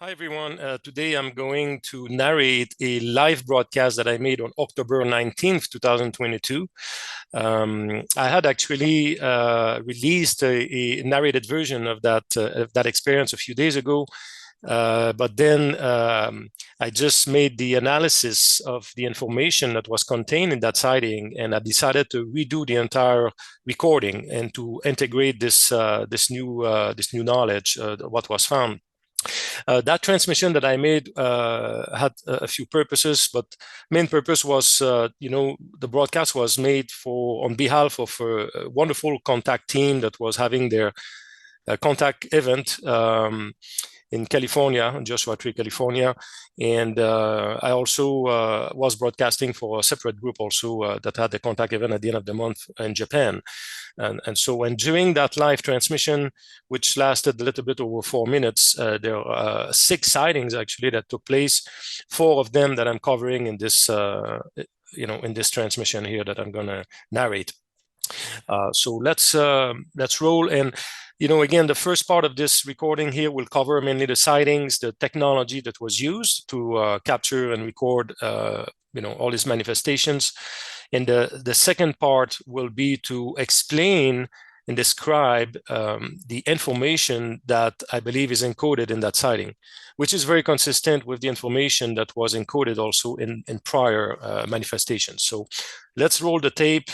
Hi, everyone. Today I'm going to narrate a live broadcast that I made on October 19th, 2022. I had actually released a narrated version of that experience a few days ago, but then I just made the analysis of the information that was contained in that sighting, and I decided to redo the entire recording and to integrate this new knowledge, what was found. That transmission that I made had a few purposes, but main purpose was, the broadcast was made on behalf of a wonderful contact team that was having their contact event in California, in Joshua Tree, California. And I also was broadcasting for a separate group also that had the contact event at the end of the month in Japan. And so when during that live transmission, which lasted a little bit over 4 minutes, there are 6 sightings actually that took place. 4 of them that I'm covering in this, in this transmission here that I'm going to narrate. So let's roll. And again, the first part of this recording here will cover mainly the sightings, the technology that was used to capture and record, all these manifestations. And the second part will be to explain and describe the information that I believe is encoded in that sighting, which is very consistent with the information that was encoded also in prior manifestations. So let's roll the tape,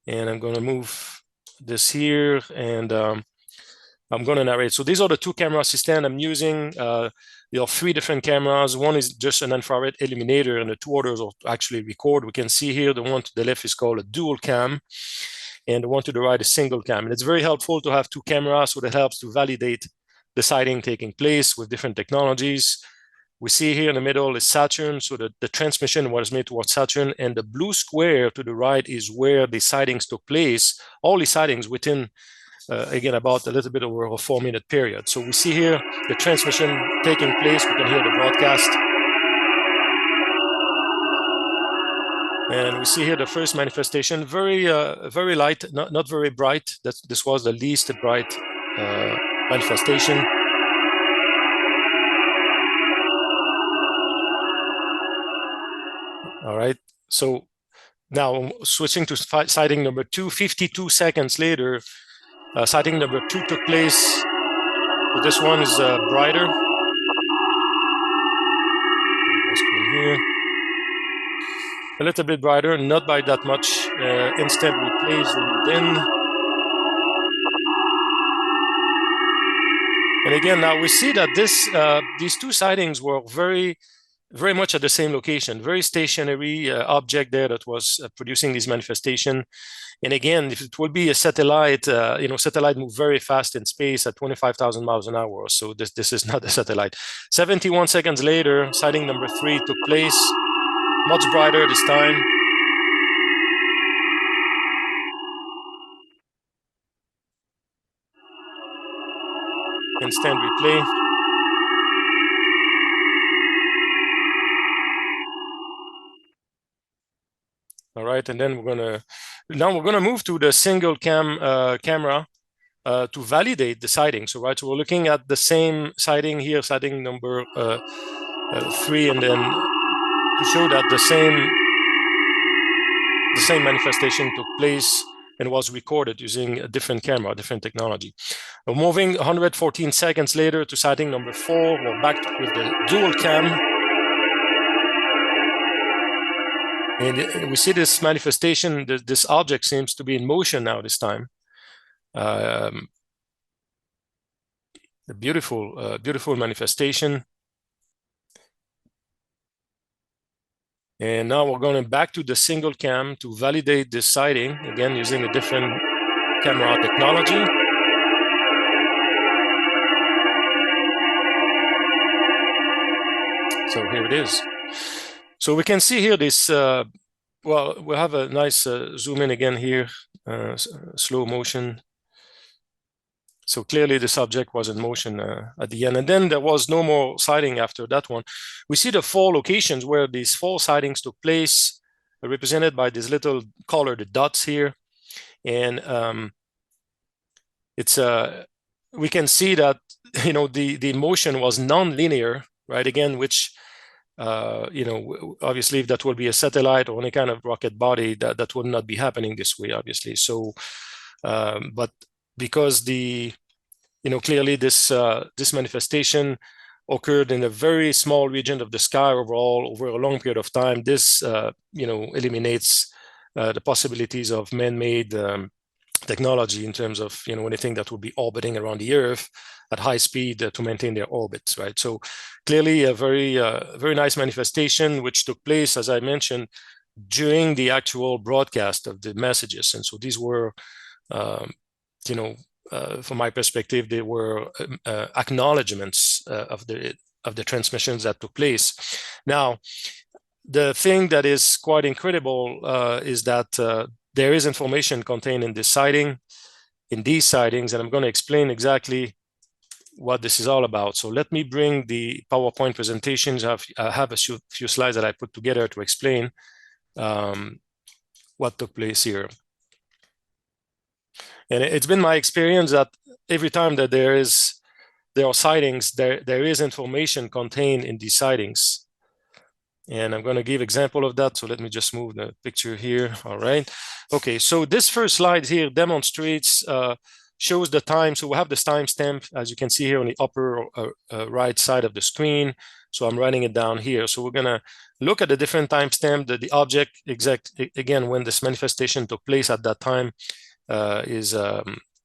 and I'm going to move this here, and I'm going to narrate. So these are the 2 camera systems I'm using. There are 3 different cameras. One is just an infrared illuminator, and the 2 others are actually record. We can see here the one to the left is called a dual cam, and the one to the right is single cam. And it's very helpful to have 2 cameras, so that helps to validate the sighting taking place with different technologies. We see here in the middle is Saturn, so the transmission was made towards Saturn, and the blue square to the right is where the sightings took place, all the sightings within again, about a little bit over a 4-minute period. So we see here the transmission taking place. We can hear the broadcast. And we see here the first manifestation, very light, not very bright. This was the least bright manifestation. All right. So now switching to sighting number 2, 52 seconds later, sighting number 2 took place. So this one is brighter. Here. A little bit brighter, not by that much. Instant replay zoomed in. And again, now we see that these 2 sightings were very, very much at the same location, very stationary object there that was producing this manifestation. And again, if it would be a satellite, satellite move very fast in space at 25,000 miles an hour. So this is not a satellite. 71 seconds later, sighting number 3 took place, much brighter this time. Instant replay. All right, and then we're gonna move to the single camera to validate the sighting. So so we're looking at the same sighting here, sighting number 3, and then to show that the same manifestation took place and was recorded using a different camera, different technology. We're moving 114 seconds later to sighting number 4. We're back with the dual cam. And we see this manifestation, this object seems to be in motion now this time. A beautiful manifestation. And now we're going back to the single cam to validate this sighting, again, using a different camera technology. So here it is. So we can see here this, we'll have a nice zoom in again here, slow motion. So clearly the subject was in motion at the end. And then there was no more sighting after that one. We see the 4 locations where these 4 sightings took place, represented by these little colored dots here. And we can see that the motion was non-linear, right? Again, which obviously if that will be a satellite or any kind of rocket body, that would not be happening this way, obviously. So, but because clearly this manifestation occurred in a very small region of the sky overall over a long period of time, this eliminates the possibilities of man-made technology in terms of anything that would be orbiting around the Earth at high speed to maintain their orbits, right? So clearly a very nice manifestation which took place, as I mentioned, during the actual broadcast of the messages. And so these were, from my perspective, they were acknowledgements of the transmissions that took place. Now, the thing that is quite incredible is that there is information contained in this sighting, in these sightings, and I'm going to explain exactly what this is all about. So let me bring the PowerPoint presentations. I have a few slides that I put together to explain what took place here. And it's been my experience that every time that there are sightings, there is information contained in these sightings. And I'm going to give example of that. So let me just move the picture here. All right. Okay. So this first slide here demonstrates, shows the time. So we have this timestamp, as you can see here on the upper right side of the screen. So I'm writing it down here. So we're going to look at the different timestamp, the object again, when this manifestation took place at that time is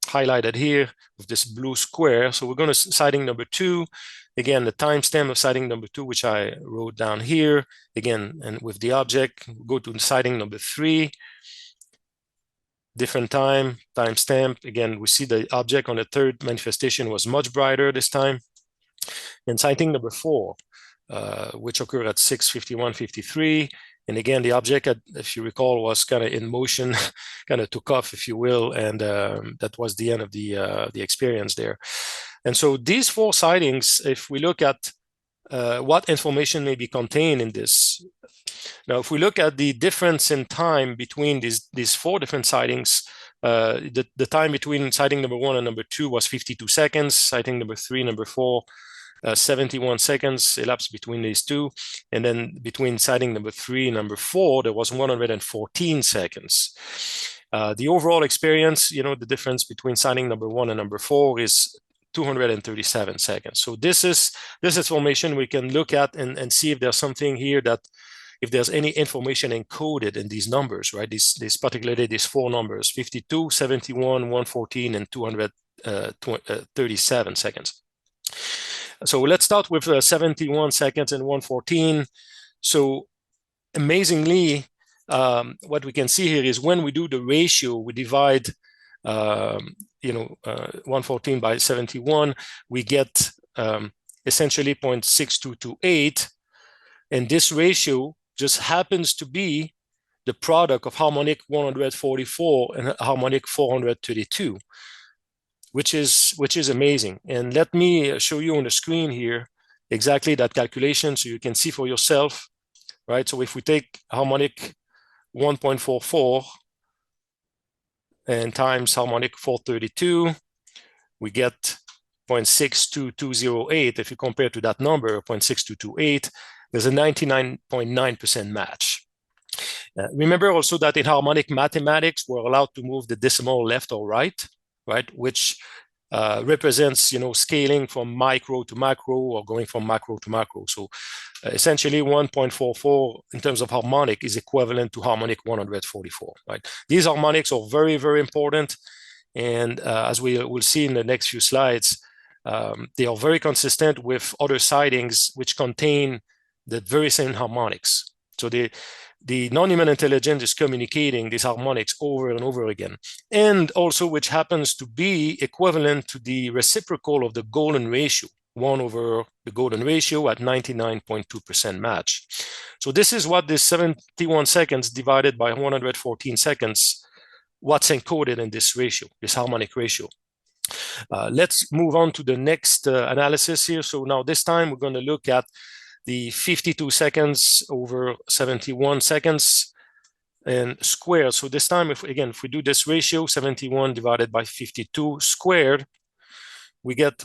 highlighted here with this blue square. So we're going to sighting number 2. Again, the timestamp of sighting number 2, which I wrote down here, again, and with the object, go to sighting number 3, different timestamp. Again, we see the object on the third manifestation was much brighter this time. And sighting number 4, which occurred at 6:51:53. And again, the object, if you recall, was kind of in motion, kind of took off, if you will, and that was the end of the experience there. And so these 4 sightings, if we look at what information may be contained in this. Now, if we look at the difference in time between these 4 different sightings, the time between sighting number 1 and number 2 was 52 seconds, sighting number 3, number 4, 71 seconds elapsed between these 2. And then between sighting number 3 and number 4, there was 114 seconds. The overall experience, the difference between sighting number 1 and number 4 is 237 seconds. So this is information we can look at and see if there's something here that, if there's any information encoded in these numbers, right? Particularly these 4 numbers, 52, 71, 114, and 237 seconds. So let's start with 71 seconds and 114. So amazingly, what we can see here is when we do the ratio, we divide 114 by 71, we get essentially 0.6228. And this ratio just happens to be the product of harmonic 144 and harmonic 432, which is amazing. And let me show you on the screen here exactly that calculation so you can see for yourself, right? So if we take harmonic 1.44 and times harmonic 432, we get 0.62208. If you compare to that number, 0.6228, there's a 99.9% match. Remember also that in harmonic mathematics, we're allowed to move the decimal left or right, which represents, scaling from micro to macro or going from macro to macro. So essentially 1.44 in terms of harmonic is equivalent to harmonic 144, right? These harmonics are very, very important. And as we will see in the next few slides, they are very consistent with other sightings which contain the very same harmonics. So the non-human intelligence is communicating these harmonics over and over again, and also which happens to be equivalent to the reciprocal of the golden ratio, 1 over the golden ratio at 99.2% match. So this is what this 71 seconds divided by 114 seconds, what's encoded in this ratio, this harmonic ratio. Let's move on to the next analysis here. So now this time we're going to look at the 52 seconds over 71 seconds and squared. So this time, if we do this ratio, 71 divided by 52 squared, we get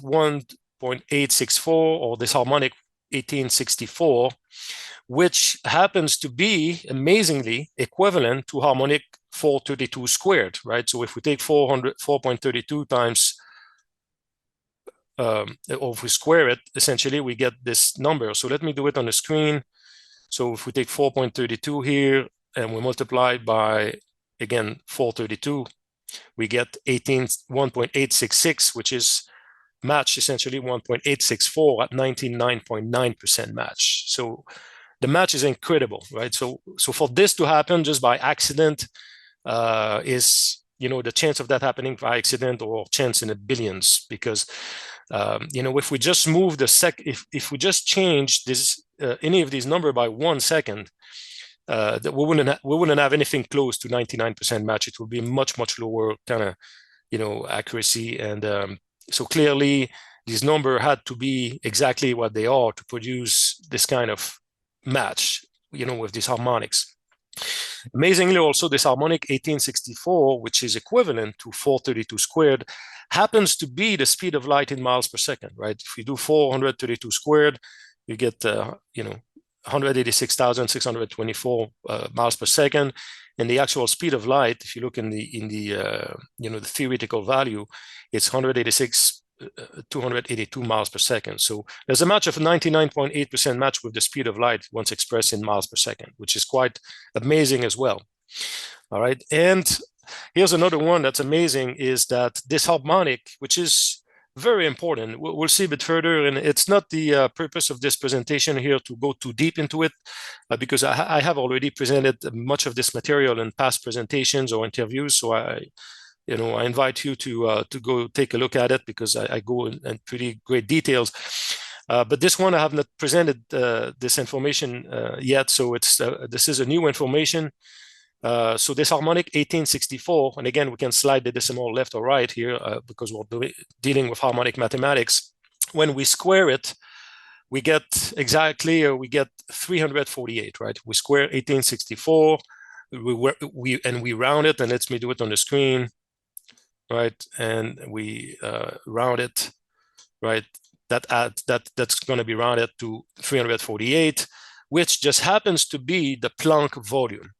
18.864, or this harmonic 1864, which happens to be amazingly equivalent to harmonic 432 squared, right? So if we take 4.32 times, or if we square it, essentially we get this number. So let me do it on the screen. So if we take 4.32 here and we multiply by, again, 432, we get 1.866, which is match essentially 1.864 at 99.9% match. So the match is incredible, right? So for this to happen just by accident is, the chance of that happening by accident or chance in the billions, because if we just move if we just change this any of these number by 1 second, that we wouldn't have anything close to 99% match. It will be much lower kind of accuracy, and so clearly these numbers had to be exactly what they are to produce this kind of match, with these harmonics. Amazingly, also this harmonic 1864, which is equivalent to 432 squared, happens to be the speed of light in miles per second, right? If you do 432 squared, you get 186,624 miles per second, and the actual speed of light, if you look in the theoretical value, it's 282 miles per second. So there's a match of 99.8% match with the speed of light once expressed in miles per second, which is quite amazing as well. All right, and here's another one that's amazing, is that this harmonic, which is very important, we'll see a bit further, and it's not the purpose of this presentation here to go too deep into it, because I have already presented much of this material in past presentations or interviews, so I invite you to go take a look at it, because I go in pretty great details. But this one I have not presented this information yet, so this is a new information. So this harmonic 1864, and again, we can slide the decimal left or right here because we're dealing with harmonic mathematics. When we square it, we get 348, right? We square 1864, we round it, and let me do it on the screen, right? And we round it, right? That's going to be rounded to 348, which just happens to be the Planck volume.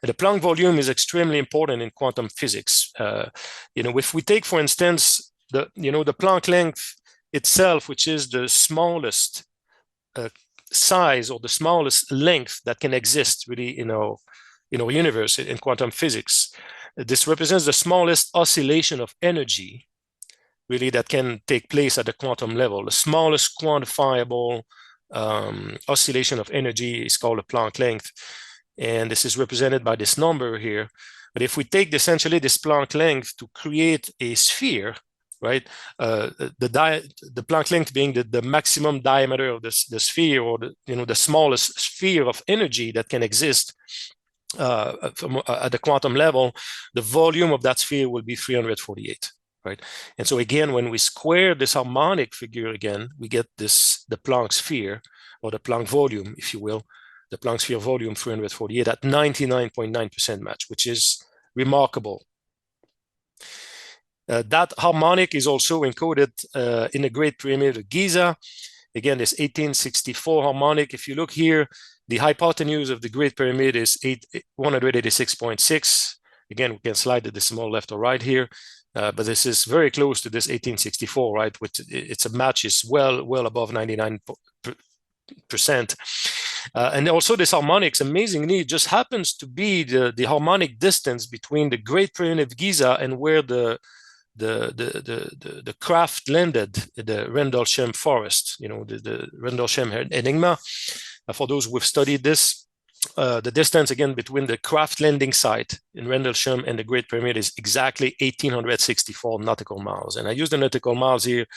And the Planck volume is extremely important in quantum physics. If we take, for instance, the Planck length itself, which is the smallest size or the smallest length that can exist really in our universe in quantum physics. This represents the smallest oscillation of energy really that can take place at the quantum level. The smallest quantifiable oscillation of energy is called the Planck length. And this is represented by this number here. But if we take essentially this Planck length to create a sphere, right? The Planck length being the maximum diameter of the sphere, or the smallest sphere of energy that can exist at the quantum level, the volume of that sphere will be 348, right? And so again, when we square this harmonic figure again, we get the Planck sphere, or the Planck volume, if you will, the Planck sphere volume 348 at 99.9% match, which is remarkable. That harmonic is also encoded in the Great Pyramid of Giza. Again, this 1864 harmonic, if you look here, the hypotenuse of the Great Pyramid is 186.6. Again, we can slide the decimal left or right here, but this is very close to this 1864, right? Which it's a match is well above 99%. And also this harmonics, amazingly, just happens to be the harmonic distance between the Great Pyramid of Giza and where the craft landed, the Rendlesham forest, the Rendlesham enigma. For those who have studied this, the distance again between the craft landing site in Rendlesham and the Great Pyramid is exactly 1864 nautical miles. And I use the nautical miles here.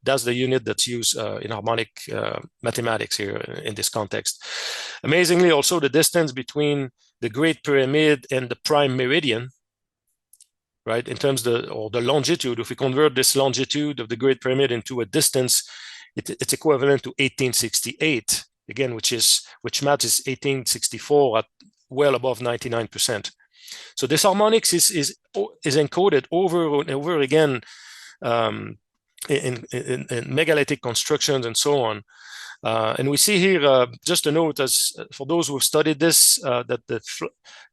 That's the unit that's used in harmonic mathematics here in this context. Amazingly, also the distance between the Great Pyramid and the prime meridian, right? In terms of the longitude, if we convert this longitude of the Great Pyramid into a distance, it's equivalent to 1868, again, which matches 1864 at well above 99%. So this harmonics is encoded over and over again megalithic constructions and so on. And we see here, just a note, as for those who have studied this, that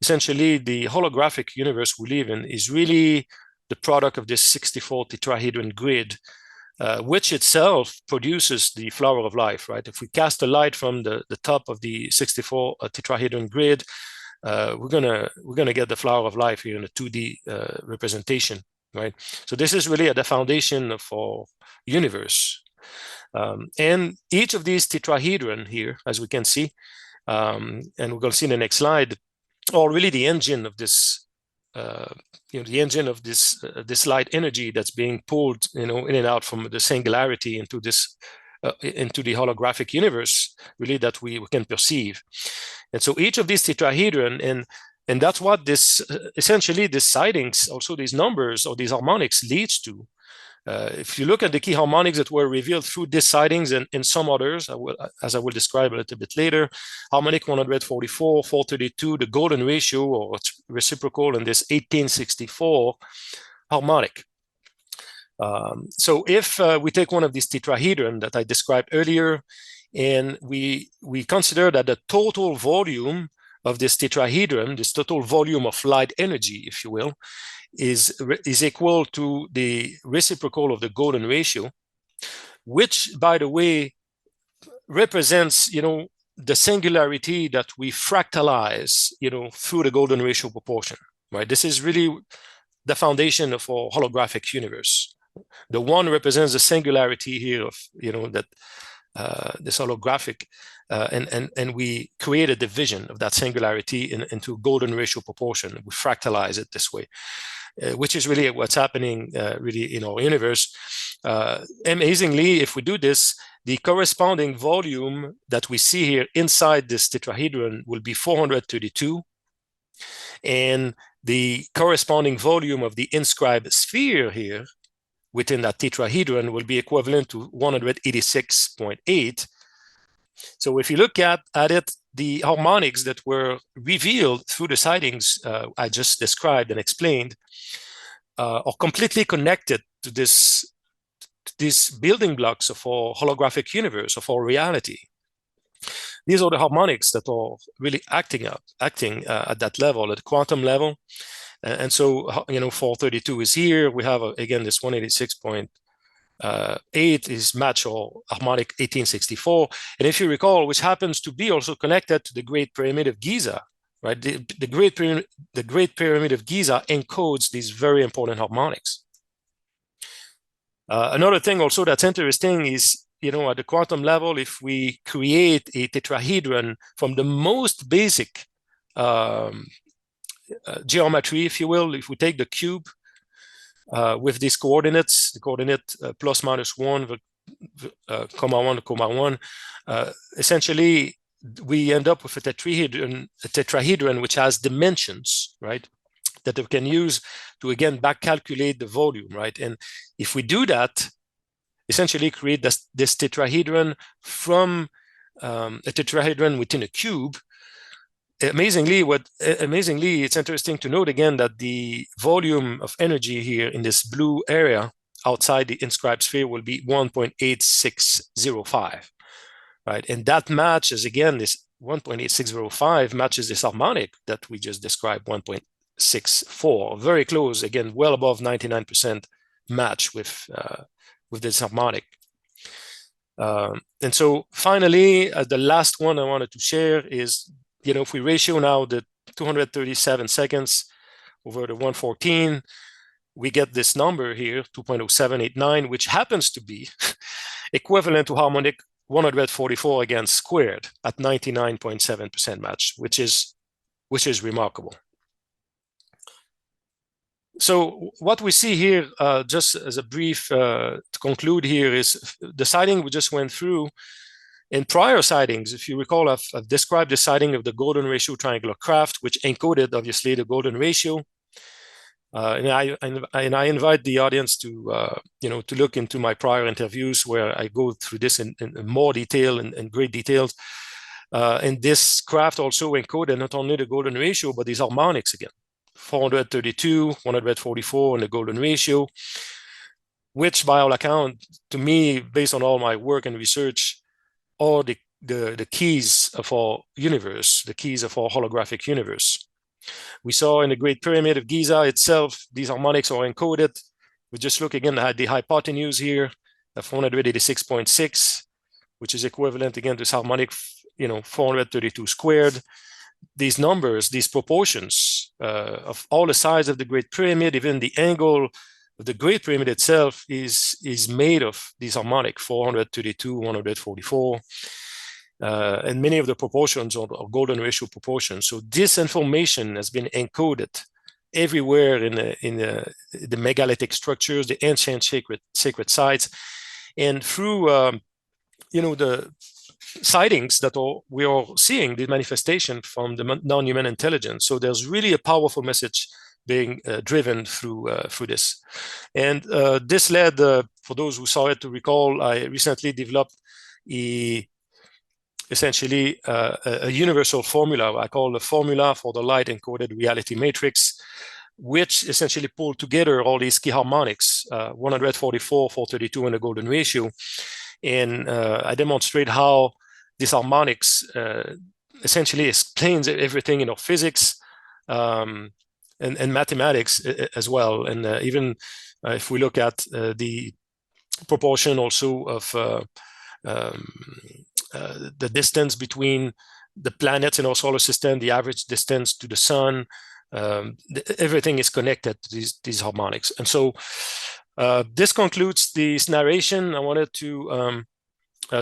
essentially the holographic universe we live in is really the product of this 64 tetrahedron grid, which itself produces the flower of life, right? If we cast a light from the top of the 64 tetrahedron grid, we're gonna get the flower of life here in a 2D representation, right? So this is really at the foundation of our universe. And each of these tetrahedron here, as we can see, and we're going to see in the next slide, are really the engine of this, the engine of this light energy that's being pulled, in and out from the singularity into this, into the holographic universe, really, that we can perceive. And so each of these tetrahedron, and that's what this essentially these sightings, also these numbers or these harmonics leads to. If you look at the key harmonics that were revealed through these sightings and some others, as I will describe a little bit later, harmonic 144, 432, the golden ratio or reciprocal, and this 1864 harmonic. So if we take one of these tetrahedron that I described earlier, and we consider that the total volume of this tetrahedron, this total volume of light energy, if you will, is equal to the reciprocal of the golden ratio, which, by the way, represents, the singularity that we fractalize, through the golden ratio proportion, right? This is really the foundation of our holographic universe. The one represents the singularity here of, that this holographic, and we create a division of that singularity into golden ratio proportion. We fractalize it this way, which is really what's happening really in our universe. Amazingly, if we do this, the corresponding volume that we see here inside this tetrahedron will be 432, and the corresponding volume of the inscribed sphere here within that tetrahedron will be equivalent to 186.8. So if you look at it, the harmonics that were revealed through the sightings I just described and explained are completely connected to these building blocks of our holographic universe, of our reality. These are the harmonics that are really acting at that level, at the quantum level. And so, 432 is here. We have, again, this 186.8 is match or harmonic 1864. And if you recall, which happens to be also connected to the Great Pyramid of Giza, right? The Great Pyramid of Giza encodes these very important harmonics. Another thing also that's interesting is, at the quantum level, if we create a tetrahedron from the most basic geometry, if you will, if we take the cube with these coordinates, the coordinate plus minus 1, comma 1, comma 1, essentially we end up with a tetrahedron which has dimensions, right, that we can use to, again, back calculate the volume, right? And if we do that, essentially create this tetrahedron from a tetrahedron within a cube, amazingly, it's interesting to note again that the volume of energy here in this blue area outside the inscribed sphere will be 1.8605, right? And that matches, again, this 1.8605 matches this harmonic that we just described, 1.64, very close, again, well above 99% match with this harmonic. And so finally, the last one I wanted to share is, if we ratio now the 237 seconds over the 114, we get this number here, 2.0789, which happens to be equivalent to harmonic 144 again squared at 99.7% match, which is remarkable. So what we see here, just as a brief to conclude here, is the sighting we just went through. In prior sightings, if you recall, I've described the sighting of the golden ratio triangular craft, which encoded, obviously, the golden ratio. And I invite the audience to to look into my prior interviews where I go through this in more detail and great details. And this craft also encoded not only the golden ratio, but these harmonics again, 432, 144, and the golden ratio. which by all account, to me, based on all my work and research, are the keys of our universe, the keys of our holographic universe. We saw in the Great Pyramid of Giza itself, these harmonics are encoded. We just look again at the hypotenuse here, 486.6, which is equivalent again to this harmonic, 432 squared. These numbers, these proportions of all the sides of the Great Pyramid, even the angle of the Great Pyramid itself is made of these harmonic 432, 144. And many of the proportions are golden ratio proportions. So this information has been encoded everywhere in the megalithic structures, the ancient sacred sites, and through the sightings that we are seeing, the manifestation from the non-human intelligence. So there's really a powerful message being driven through this. And this led, for those who saw it to recall, I recently developed essentially a universal formula I call the formula for the light encoded reality matrix, which essentially pulled together all these key harmonics, 144, 432, and the golden ratio. And I demonstrate how this harmonics essentially explains everything in physics and mathematics as well. And even if we look at the proportion also of the distance between the planets in our solar system, the average distance to the sun, everything is connected to these harmonics. And so this concludes this narration. I wanted to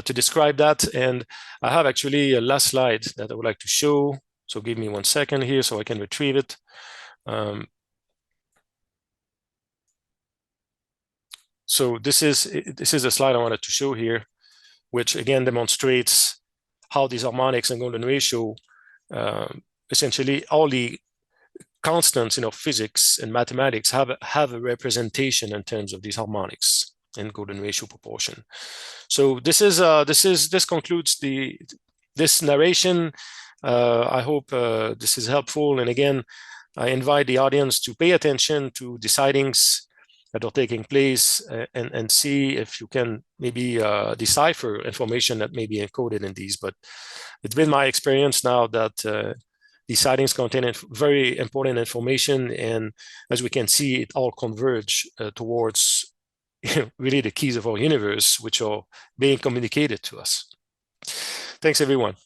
describe that, and I have actually a last slide that I would like to show. So give me 1 second here so I can retrieve it. So this is a slide I wanted to show here, which again demonstrates how these harmonics and golden ratio, essentially all the constants in physics and mathematics have a representation in terms of these harmonics and golden ratio proportion. So this concludes this narration. I hope this is helpful. And again, I invite the audience to pay attention to the sightings that are taking place and see if you can maybe decipher information that may be encoded in these. But it's been my experience now that these sightings contain very important information, and as we can see, it all converge towards really the keys of our universe, which are being communicated to us. Thanks, everyone.